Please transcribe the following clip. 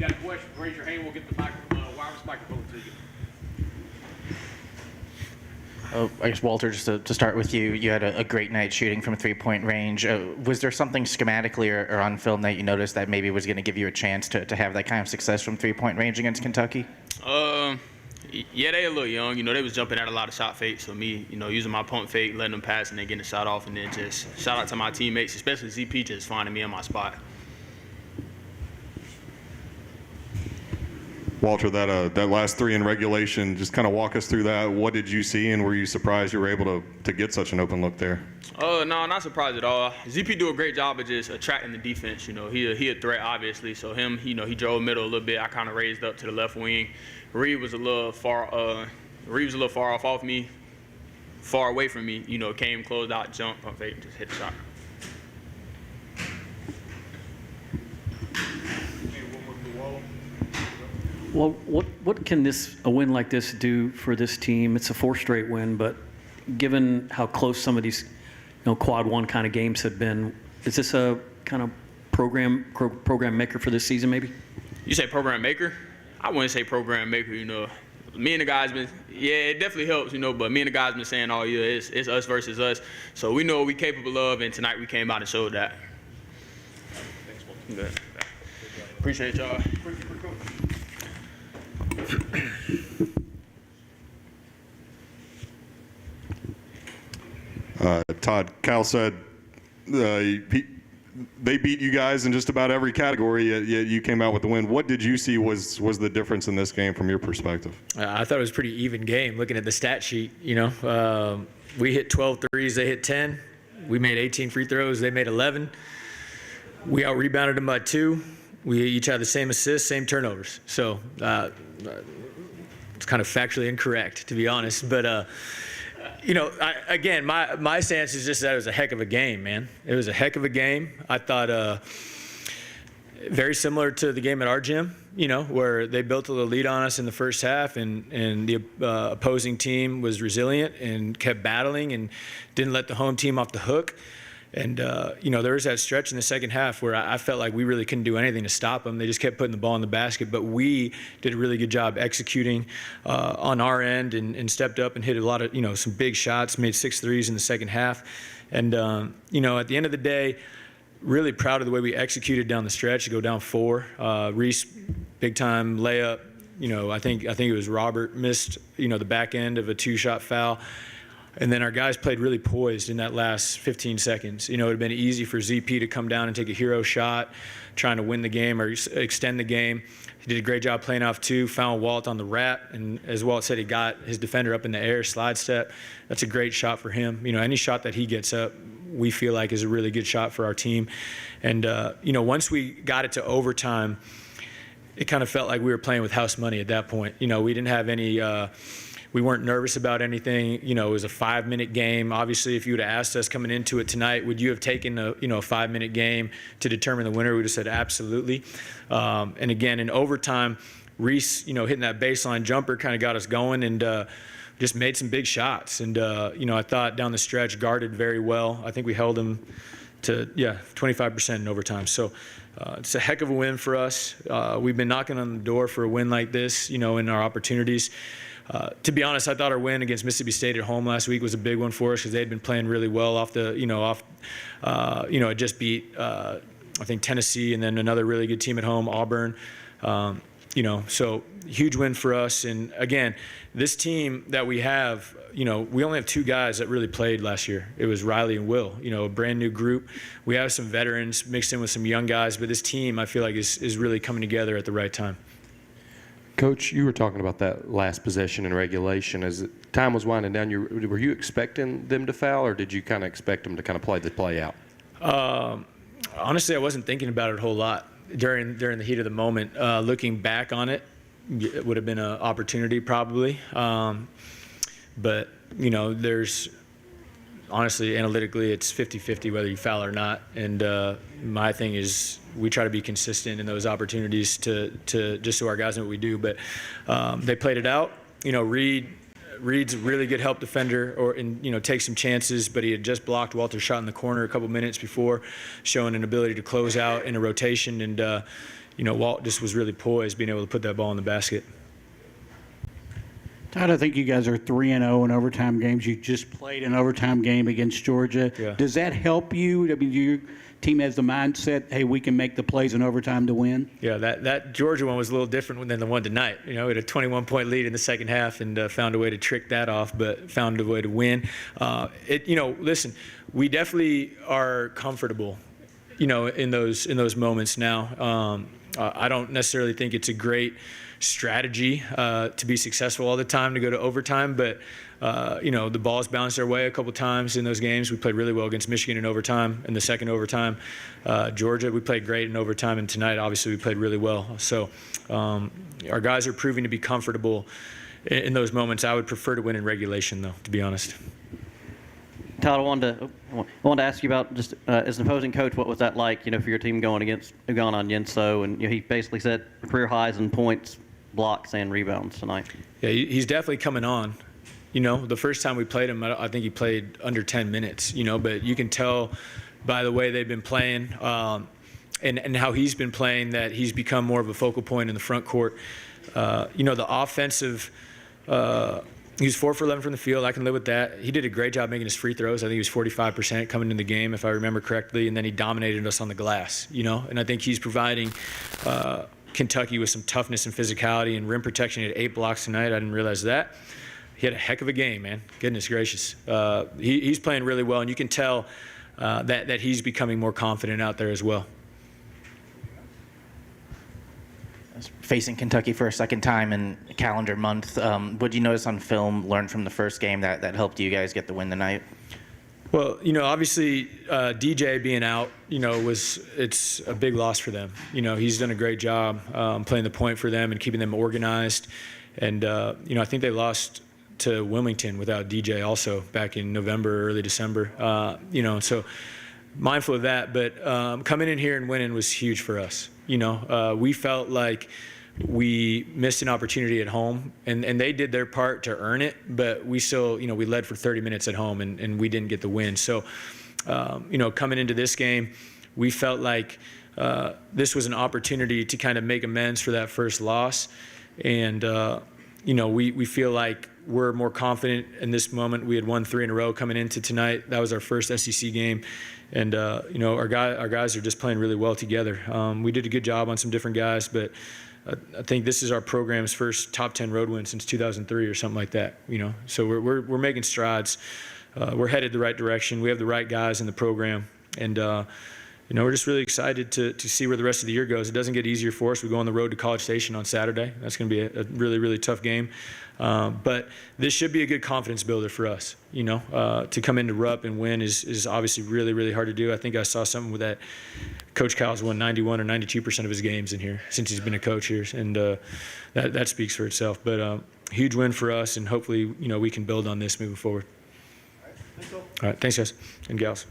you got a question, raise your hand. We'll get the wireless microphone to you. I guess, Walter, just to start with you, you had a great night shooting from three-point range. Was there something schematically or on film that you noticed that maybe was going to give you a chance to have that kind of success from three-point range against Kentucky? Yeah, they a little young. You know, they was jumping at a lot of shot fakes. So me, you know, using my pump fake, letting them pass, and then getting the shot off, and then just shout out to my teammates, especially ZP, just finding me in my spot. Walter, that last three in regulation, just kind of walk us through that. What did you see, and were you surprised you were able to get such an open look there? No, not surprised at all. ZP do a great job of just attracting the defense. You know, he a threat, obviously. So him, you know, he drove middle a little bit. I kind of raised up to the left wing. Reed was a little far off me, far away from me. You know, came, closed out, jumped, pump fake, just hit the shot. Well, what can a win like this do for this team? It's a 4th straight win, but given how close some of these, quad one kind of games have been, is this a kind of program maker for this season, maybe? You say program maker? I wouldn't say program maker. You know, me and the guys been, yeah, it definitely helps. You know, but me and the guys been saying all year it's us versus us. So we know what we're capable of, and tonight we came out and showed that. Thanks, Good. Appreciate y'all. Todd, Cal said they beat you guys in just about every category, yet you came out with the win. What did you see was the difference in this game from your perspective? I thought it was a pretty even game looking at the stat sheet. We hit 12 threes, they hit 10. We made 18 free throws, they made 11. We out-rebounded them by 2. We each had the same assists, same turnovers. So it's kind of factually incorrect, to be honest. But, again, my stance is just that it was a heck of a game, man. It was a heck of a game. I thought very similar to the game at our gym, where they built a little lead on us in the first half, and the opposing team was resilient and kept battling and didn't let the home team off the hook. And, there was that stretch in the second half where I felt like we really couldn't do anything to stop them. They just kept putting the ball in the basket. But we did a really good job executing on our end and stepped up and hit a lot of, some big shots, made 6 threes in the second half. And, at the end of the day, really proud of the way we executed down the stretch to go down 4. Reese, big-time layup. I think it was Robert missed, the back end of a 2-shot foul. And then our guys played really poised in that last 15 seconds. It would have been easy for ZP to come down and take a hero shot, trying to win the game or extend the game. He did a great job playing off 2, found Walt on the wrap, and as Walt said, he got his defender up in the air, slide step. That's a great shot for him. Any shot that he gets up, we feel like is a really good shot for our team. And, once we got it to overtime, it kind of felt like we were playing with house money at that point. We didn't have any we weren't nervous about anything. It was a 5-minute game. Obviously, if you would have asked us coming into it tonight, would you have taken a 5-minute game to determine the winner? We would have said absolutely. And again, in overtime, Reese, hitting that baseline jumper kind of got us going and just made some big shots. And, I thought down the stretch guarded very well. I think we held him to, 25% in overtime. So it's a heck of a win for us. We've been knocking on the door for a win like this, in our opportunities. To be honest, I thought our win against Mississippi State at home last week was a big one for us because they had been playing really well off the, it just beat, I think, Tennessee and then another really good team at home, Auburn. So huge win for us. And again, this team that we have, we only have 2 guys that really played last year. It was Riley and Will, a brand new group. We have some veterans mixed in with some young guys, but this team I feel like is really coming together at the right time. Coach, you were talking about that last possession in regulation. As time was winding down, were you expecting them to foul, or did you kind of expect them to kind of play the play out? Honestly, I wasn't thinking about it a whole lot during the heat of the moment. Looking back on it, it would have been an opportunity probably. But, there's honestly, analytically, it's 50-50 whether you foul or not. And my thing is we try to be consistent in those opportunities to just so our guys know what we do. But they played it out. Reed's a really good help defender, takes some chances, but he had just blocked Walter's shot in the corner a couple minutes before, showing an ability to close out in a rotation. And Walt just was really poised, being able to put that ball in the basket. Todd, I think you guys are 3-0 in overtime games. You just played an overtime game against Georgia. Yeah. Does that help you? I mean, your team has the mindset, hey, we can make the plays in overtime to win? Yeah, that Georgia one was a little different than the one tonight. We had a 21-point lead in the second half and found a way to trick that off, but found a way to win. Listen, we definitely are comfortable, in those moments now. I don't necessarily think it's a great strategy to be successful all the time to go to overtime, but the ball's bounced our way a couple times in those games. We played really well against Michigan in overtime, in the second overtime. Georgia, we played great in overtime, and tonight, obviously, we played really well. So our guys are proving to be comfortable in those moments. I would prefer to win in regulation, though, to be honest. Todd, I wanted to ask you about just as an opposing coach, what was that like? For your team going on Yenso, and he basically set career highs in points, blocks, and rebounds tonight. Yeah, he's definitely coming on. The first time we played him, I think he played under 10 minutes. But you can tell by the way they've been playing and how he's been playing that he's become more of a focal point in the front court. The offensive. He was 4 for 11 from the field. I can live with that. He did a great job making his free throws. I think he was 45% coming into the game, if I remember correctly, and then he dominated us on the glass, And I think he's providing Kentucky with some toughness and physicality and rim protection. He had 8 blocks tonight. I didn't realize that. He had a heck of a game, man. Goodness gracious. He's playing really well, and you can tell that he's becoming more confident out there as well. Facing Kentucky for a second time in a calendar month, what did you notice on film, learn from the first game that helped you guys get the win tonight? Well, obviously DJ being out, it's a big loss for them. He's done a great job playing the point for them and keeping them organized. And, I think they lost to Wilmington without DJ also back in November, early December. So mindful of that. But coming in here and winning was huge for us. We felt like we missed an opportunity at home, and they did their part to earn it, but we still, we led for 30 minutes at home, and we didn't get the win. So, coming into this game, we felt like this was an opportunity to kind of make amends for that first loss. And, we feel like we're more confident in this moment. We had won 3 in a row coming into tonight. That was our first SEC game. And, our guys are just playing really well together. We did a good job on some different guys, but I think this is our program's first top 10 road win since 2003 or something like that, So we're making strides. We're headed the right direction. We have the right guys in the program. And, we're just really excited to see where the rest of the year goes. It doesn't get easier for us. We go on the road to College Station on Saturday. That's going to be a really, really tough game. But this should be a good confidence builder for us. To come into Rupp and win is obviously really, really hard to do. I think I saw something with that. Coach Cal's won 91 or 92% of his games in here since he's been a coach here, and that speaks for itself. But huge win for us, and hopefully, we can build on this moving forward. All right, thanks, guys and gals.